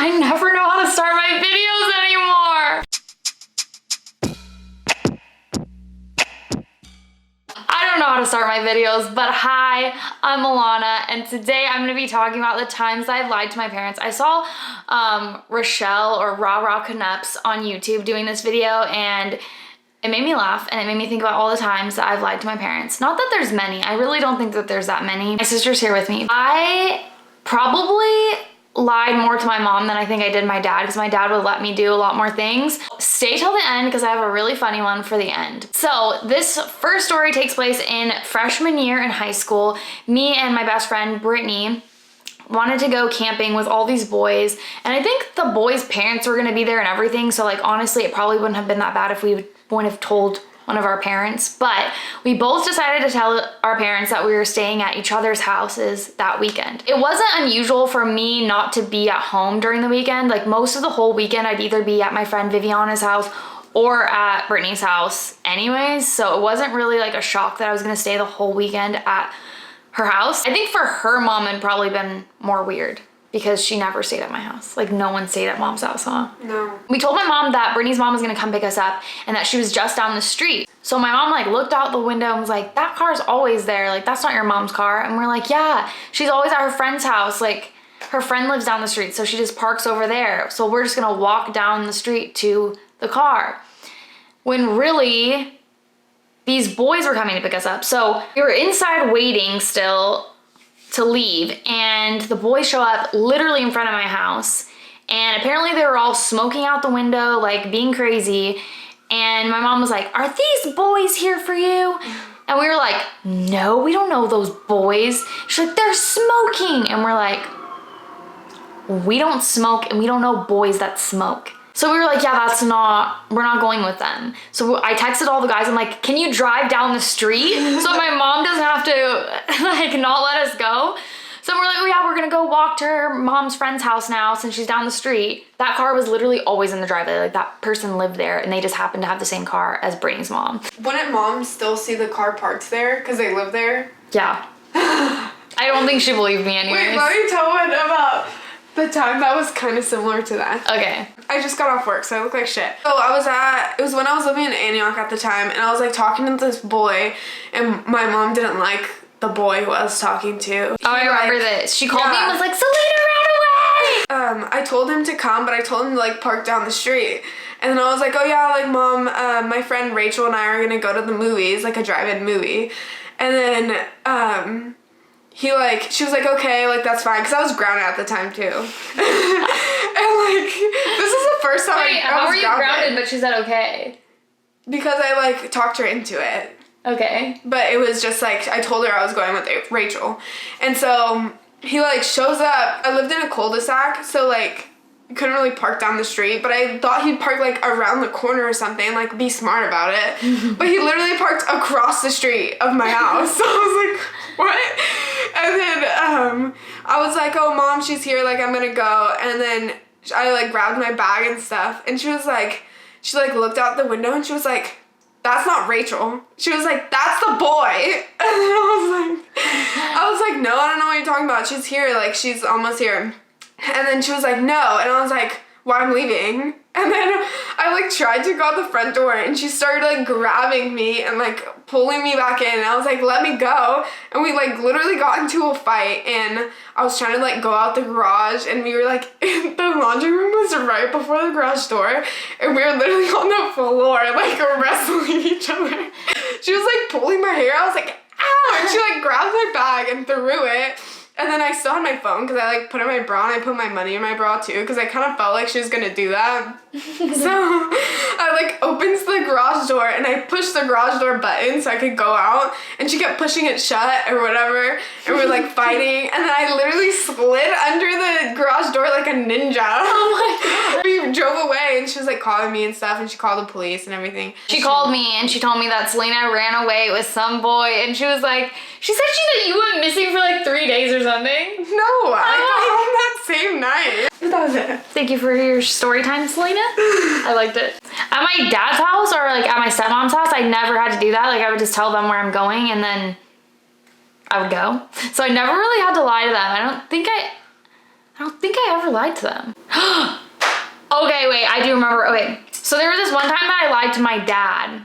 I never know how to start my videos anymore. I don't know how to start my videos, but hi, I'm Alana, and today I'm gonna be talking about the times I've lied to my parents. I saw Rochelle or Rah Knups on YouTube doing this video, and it made me laugh, and it made me think about all the times that I've lied to my parents. Not that there's many, I really don't think that there's that many. My sister's here with me. I probably lied more to my mom than I think I did my dad, because my dad would let me do a lot more things. Stay till the end because I have a really funny one for the end. So this first story takes place in freshman year in high school. Me and my best friend Brittany wanted to go camping with all these boys, and I think the boys' parents were gonna be there and everything, so like honestly it probably wouldn't have been that bad if we wouldn't have told one of our parents, but we both decided to tell our parents that we were staying at each other's houses that weekend. It wasn't unusual for me not to be at home during the weekend. Like most of the whole weekend I'd either be at my friend Viviana's house or at Brittany's house anyways, so it wasn't really like a shock that I was gonna stay the whole weekend at her house. I think for her mom it'd probably been more weird because she never stayed at my house. Like no one stayed at mom's house, huh? No. We told my mom that Brittany's mom was gonna come pick us up and that she was just down the street. So my mom like looked out the window and was like, that car's always there. Like that's not your mom's car. And we're like, yeah, she's always at her friend's house. Like her friend lives down the street, so she just parks over there. So we're just gonna walk down the street to the car. When really, these boys were coming to pick us up. So we were inside waiting still to leave, and the boys show up literally in front of my house, and apparently they were all smoking out the window, like being crazy, and my mom was like, are these boys here for you? And we were like, no, we don't know those boys. She's like, they're smoking, and we're like, we don't smoke and we don't know boys that smoke. So we were like, yeah, we're not going with them. So I texted all the guys, I'm like, can you drive down the street so my mom doesn't have to like not let us go? So we're like, oh yeah, we're gonna go walk to her mom's friend's house now since she's down the street. That car was literally always in the driveway. Like that person lived there and they just happened to have the same car as Brittany's mom. Wouldn't mom still see the car parked there because they live there? Yeah. I don't think she believed me anyways. Wait, let me tell one about the time that was kind of similar to that. Okay. I just got off work, so I look like shit. So it was when I was living in Antioch at the time, and I was like talking to this boy, and my mom didn't like the boy who I was talking to. Oh, I remember this. She called me and was like, Selena, run away! I told him to come, but I told him to like park down the street. And then I was like, oh yeah, like mom, my friend Rachel and I are gonna go to the movies, like a drive-in movie. And then, she was like, okay, like that's fine, because I was grounded at the time too. And like, this is the first time Wait, how were you grounded but she said okay? Because I like talked her into it. Okay. But it was just like, I told her I was going with Rachel. And so he like shows up. I lived in a cul-de-sac, so like I couldn't really park down the street, but I thought he'd park like around the corner or something, like be smart about it. But he literally parked across the street of my house. So I was like, what? And then I was like, oh mom, she's here, like I'm gonna go. And then I like grabbed my bag and stuff, and she looked out the window and she was like, that's not Rachel. She was like, that's the boy. And I was like, no, I don't know what you're talking about. She's here, like she's almost here. And then she was like, no. And I was like, well, I'm leaving. And then I like tried to go out the front door, and she started like grabbing me and like pulling me back in. And I was like, let me go. And we like literally got into a fight, and I was trying to like go out the garage, and we were like, the laundry room was right before the garage door, and we were literally on the floor like wrestling each other. She was like pulling my hair. I was like, ow. And she like grabbed my bag and threw it. And then I still had my phone because I like put in my bra, and I put my money in my bra too because I kind of felt like she was gonna do that. So I like opens the garage door, and I pushed the garage door button so I could go out, and she kept pushing it shut or whatever, and we're like fighting, and then I literally slid under the garage door like a ninja. Oh my god. We drove away, and she was like calling me and stuff, and she called the police and everything. She called me and she told me that Selena ran away with some boy, and she was like, she said you went missing for like 3 days or something. No, I got home that same night. That was it. Thank you for your story time, Selena. I liked it. At my dad's house or like at my stepmom's house, I never had to do that. Like I would just tell them where I'm going and then I would go. So I never really had to lie to them. I don't think I ever lied to them. Okay, wait, I do remember. Okay, so there was this one time that I lied to my dad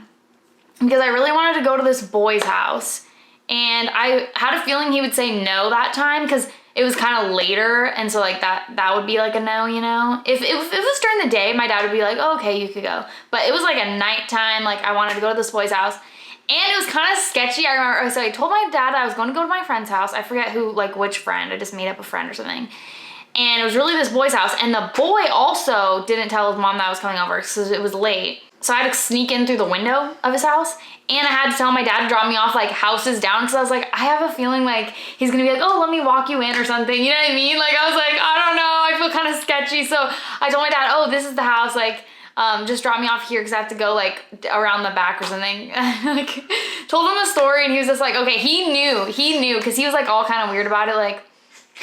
because I really wanted to go to this boy's house. And I had a feeling he would say no that time because it was kind of later. And so like that would be like a no, you know? If it was during the day, my dad would be like, oh, okay, you could go. But it was like a nighttime, like I wanted to go to this boy's house. And it was kind of sketchy. I remember, so I told my dad I was going to go to my friend's house. I forget who, like which friend. I just made up a friend or something. And it was really this boy's house. And the boy also didn't tell his mom that I was coming over because it was late. So I had to sneak in through the window of his house. And I had to tell my dad to drop me off like houses down because I was like, I have a feeling like he's gonna be like, oh, let me walk you in or something. You know what I mean? Like I was like, I don't know. I feel kind of sketchy. So I told my dad, oh, this is the house. Like, just drop me off here because I have to go like around the back or something. Like told him the story and he was just like, okay, he knew because he was like all kind of weird about it. Like,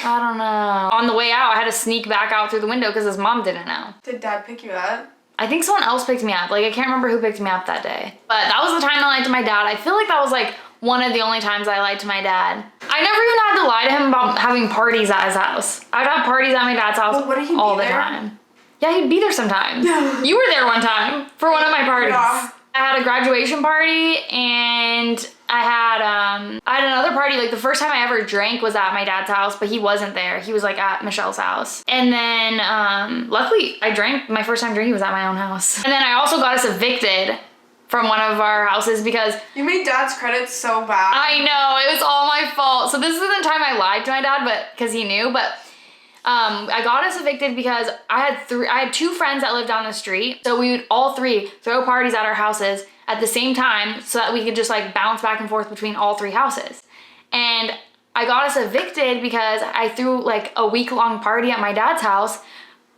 I don't know. On the way out, I had to sneak back out through the window because his mom didn't know. Did dad pick you up? I think someone else picked me up. Like, I can't remember who picked me up that day. But that was the time I lied to my dad. I feel like that was like one of the only times I lied to my dad. I never even had to lie to him about having parties at his house. I'd have parties at my dad's house all the time. Yeah, he'd be there sometimes. You were there one time for one of my parties. Yeah. I had a graduation party and I had another party. Like the first time I ever drank was at my dad's house, but he wasn't there. He was like at Michelle's house. And then luckily I drank, my first time drinking was at my own house. And then I also got us evicted from one of our houses because you made dad's credit so bad. I know, it was all my fault. So this is the time I lied to my dad, but because he knew, but I got us evicted because I had two friends that lived down the street. So we would all three throw parties at our houses at the same time so that we could just like bounce back and forth between all three houses. And I got us evicted because I threw like a week-long party at my dad's house.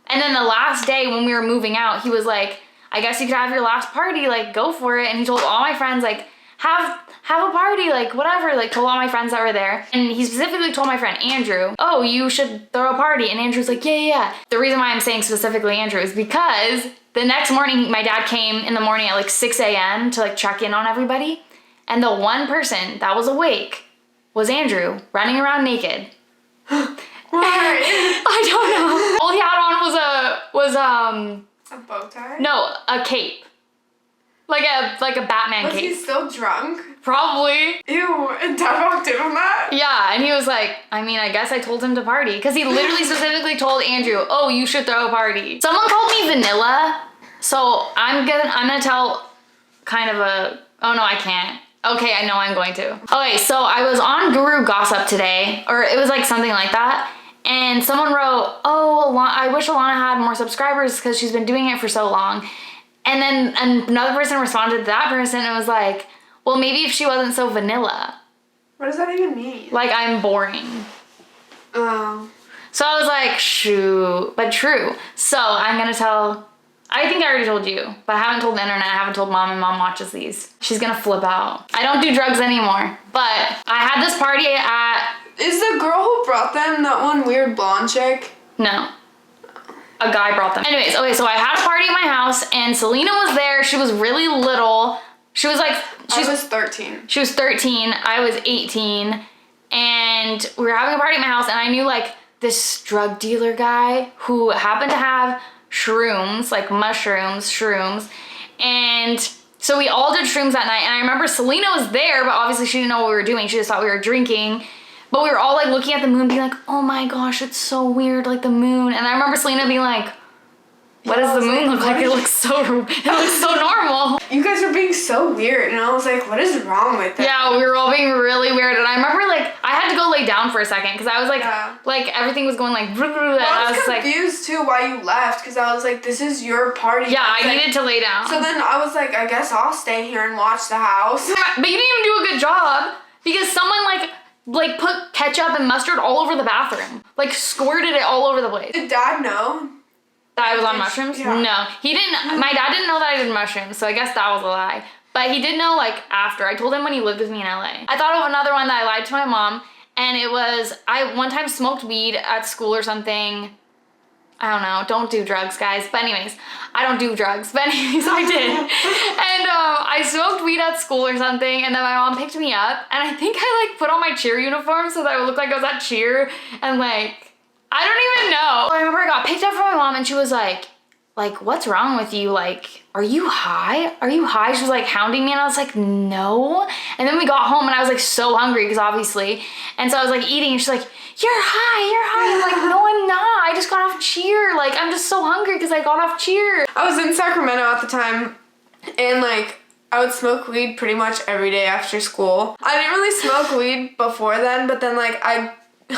And then the last day when we were moving out, he was like, I guess you could have your last party, like go for it. And he told all my friends like, have a party, like whatever, like told all my friends that were there. And he specifically told my friend Andrew, oh, you should throw a party. And Andrew's like, yeah. The reason why I'm saying specifically Andrew is because the next morning, my dad came in the morning at like 6 a.m. to like check in on everybody. And the one person that was awake was Andrew running around naked. Why? I don't know. All he had on was a bow tie? No, a cape. Like a Batman cape. Was he still drunk? Probably. Ew, and dad walked in on that? Yeah, and he was like, I mean, I guess I told him to party. Because he literally specifically told Andrew, oh, you should throw a party. Someone called me vanilla, so I'm gonna tell kind of a, oh no, I can't. Okay, I know I'm going to. Okay, so I was on Guru Gossip today, or it was like something like that. And someone wrote, oh, I wish Alana had more subscribers because she's been doing it for so long. And then another person responded to that person and was like, well, maybe if she wasn't so vanilla. What does that even mean? Like I'm boring. Oh. So I was like, shoot, but true. So I'm gonna tell, I think I already told you, but I haven't told the internet, I haven't told mom, and mom watches these. She's gonna flip out. I don't do drugs anymore, but I had this party at... Is the girl who brought them that one weird blonde chick? No. A guy brought them. Anyways, okay, so I had a party at my house and Selena was there. She was really little. She was like... I was 13. She was 13. I was 18. And we were having a party at my house and I knew like this drug dealer guy who happened to have shrooms, like mushrooms, shrooms. And so we all did shrooms that night. And I remember Selena was there, but obviously she didn't know what we were doing. She just thought we were drinking. But we were all like looking at the moon being like, oh my gosh, it's so weird, like the moon. And I remember Selena being like, what does the moon look like? It looks so normal. You guys are being so weird. And I was like, what is wrong with it? Yeah, we were all being really weird. And I remember like, I had to go lay down for a second because I was like, like everything was going like, well, I was confused too why you left because I was like, this is your party. Yeah, I needed to lay down. So then I was like, I guess I'll stay here and watch the house. But you didn't even do a good job because someone like put ketchup and mustard all over the bathroom. Like squirted it all over the place. Did dad know that I was on mushrooms? Yeah. No, he didn't. My dad didn't know that I did mushrooms, so I guess that was a lie. But he did know like after. I told him when he lived with me in LA. I thought of another one that I lied to my mom, and it was, I one time smoked weed at school or something. I don't know, don't do drugs, guys. But anyways, I don't do drugs, but anyways, I did. And I smoked weed at school or something, and then my mom picked me up, and I think I like put on my cheer uniform so that I would look like I was at cheer, and like, I don't even know. got picked up from my mom and she was like, what's wrong with you? Like, are you high? Are you high? She was like hounding me and I was like, no. And then we got home and I was like so hungry because obviously. And so I was like eating and she's like, you're high. I'm like, no, I'm not. I just got off cheer. Like, I'm just so hungry because I got off cheer. I was in Sacramento at the time and like, I would smoke weed pretty much every day after school. I didn't really smoke weed before then, but then like I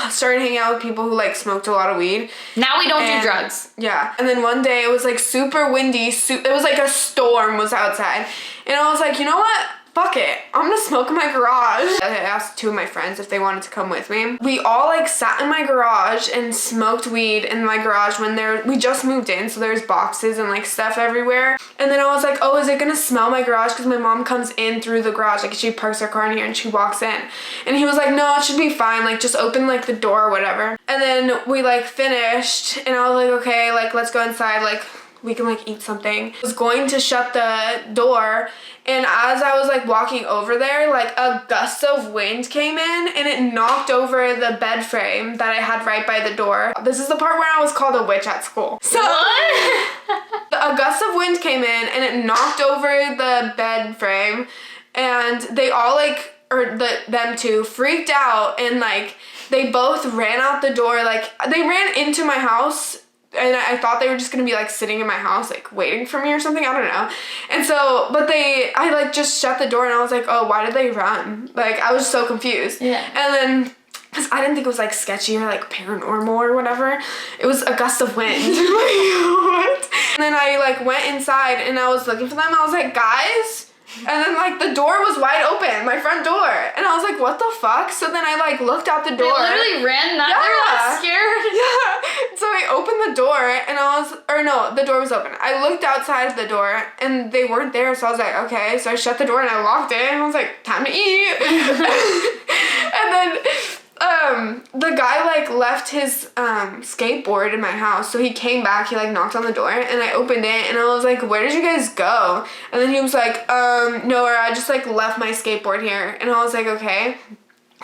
started hanging out with people who like smoked a lot of weed. Now we don't do drugs. Yeah. And then one day it was like super windy. It was like a storm was outside. And I was like, you know what? Fuck it. I'm gonna smoke in my garage. I asked two of my friends if they wanted to come with me. We all like sat in my garage and smoked weed in my garage when we just moved in, so there's boxes and like stuff everywhere. And then I was like, oh, is it gonna smell my garage? Because my mom comes in through the garage, like she parks her car in here and she walks in. And he was like, no, it should be fine. Like just open like the door or whatever. And then we like finished and I was like, okay, like let's go inside. Like we can like eat something. I was going to shut the door and as I was like walking over there, like a gust of wind came in and it knocked over the bed frame that I had right by the door. This is the part where I was called a witch at school. So a gust of wind came in and it knocked over the bed frame and they all like, or them two freaked out and like they both ran out the door. Like they ran into my house. And I thought they were just gonna be like sitting in my house, like waiting for me or something. I don't know. And so, but I like just shut the door and I was like, oh, why did they run? Like I was so confused. Yeah. And then, cause I didn't think it was like sketchy or like paranormal or whatever. It was a gust of wind. Like, what? And then I like went inside and I was looking for them. I was like, guys. And then like the door was wide open, my front door. And I was like, what the fuck? So then I like looked out the door. They literally ran that. They were that scared. Yeah. So I opened the door and the door was open. I looked outside the door and they weren't there. So I was like, okay. So I shut the door and I locked it and I was like, time to eat. And then the guy like left his skateboard in my house, so he came back, he like knocked on the door and I opened it and I was like, where did you guys go? And then he was like, nowhere, I just like left my skateboard here. And I was like, okay.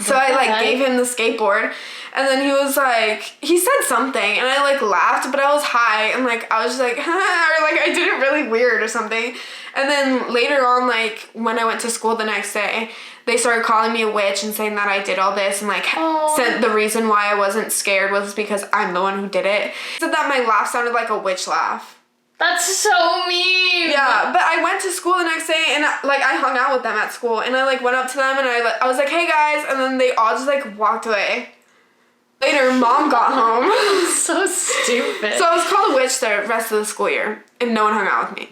So I like gave him the skateboard and then he was like, he said something and I like laughed, but I was high and like I was just like, or like I did it really weird or something. And then later on, like when I went to school the next day, they started calling me a witch and saying that I did all this and like said the reason why I wasn't scared was because I'm the one who did it. Said that my laugh sounded like a witch laugh. That's so mean. Yeah, but I went to school the next day and like I hung out with them at school and I like went up to them and I was like, hey guys, and then they all just like walked away. Later, mom got home. So stupid. So I was called a witch the rest of the school year and no one hung out with me.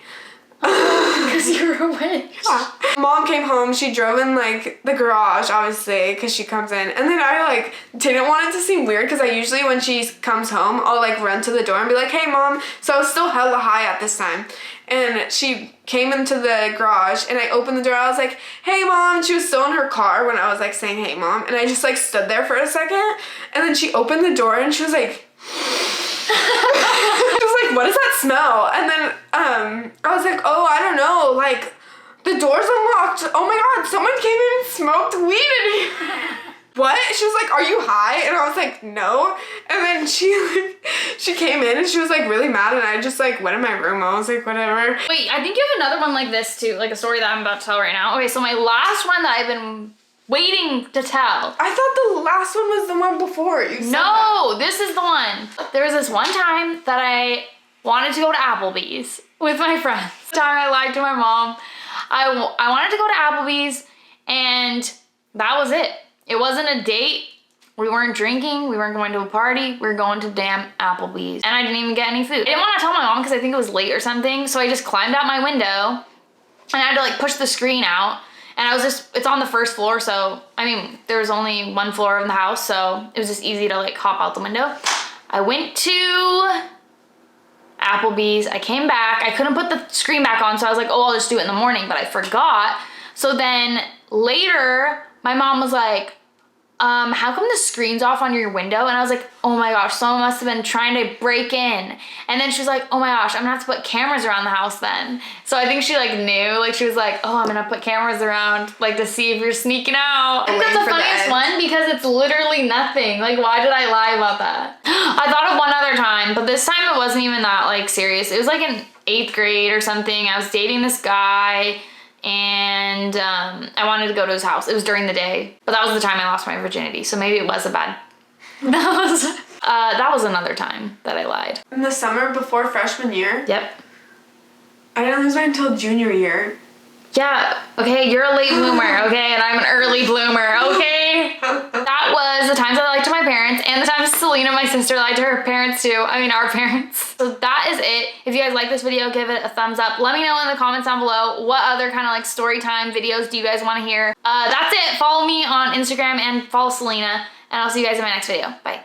Because you were a witch. Yeah. Mom came home, she drove in like the garage obviously because she comes in and then I like didn't want it to seem weird because I usually when she comes home I'll like run to the door and be like, hey mom. So I was still hella high at this time and she came into the garage and I opened the door. I was like, hey mom. And she was still in her car when I was like saying hey mom and I just like stood there for a second and then she opened the door and she was like I was like, what does that smell? And then I was like, oh, I don't know, like the door's unlocked. Oh my god, someone came in and smoked weed in here. What? She was like, are you high? And I was like, no. And then she came in and she was like really mad and I just like went in my room. I was like, whatever. Wait, I think you have another one like this too, like a story that I'm about to tell right now. Okay, so my last one that I've been waiting to tell. I thought the last one was the one before. You said no, this is the one. There was this one time that I wanted to go to Applebee's with my friends. This time I lied to my mom. I wanted to go to Applebee's and that was it. It wasn't a date. We weren't drinking. We weren't going to a party. We were going to damn Applebee's. And I didn't even get any food. I didn't want to tell my mom because I think it was late or something. So I just climbed out my window and I had to like push the screen out. And it's on the first floor, so, I mean, there was only one floor in the house, so it was just easy to like hop out the window. I went to Applebee's, I came back, I couldn't put the screen back on, so I was like, oh, I'll just do it in the morning, but I forgot. So then later, my mom was like, how come the screen's off on your window? And I was like, oh my gosh, someone must have been trying to break in. And then she was like, oh my gosh, I'm gonna have to put cameras around the house then. So I think she like knew, like she was like, oh, I'm gonna put cameras around like to see if you're sneaking out. I think that's the funniest one because it's literally nothing. Like why did I lie about that? I thought of one other time, but this time wasn't even that like serious. It was like in 8th grade or something. I was dating this guy and I wanted to go to his house. It was during the day, but that was the time I lost my virginity. So maybe it was a bad, that was another time that I lied. In the summer before freshman year? Yep. I didn't lose mine until junior year. Yeah, okay, you're a late bloomer, okay, and I'm an early bloomer, okay? That was the times I lied to my parents and the times Selena, my sister, lied to her parents too. I mean, our parents. So that is it. If you guys like this video, give it a thumbs up. Let me know in the comments down below what other kind of like story time videos do you guys want to hear. That's it. Follow me on Instagram and follow Selena, and I'll see you guys in my next video. Bye.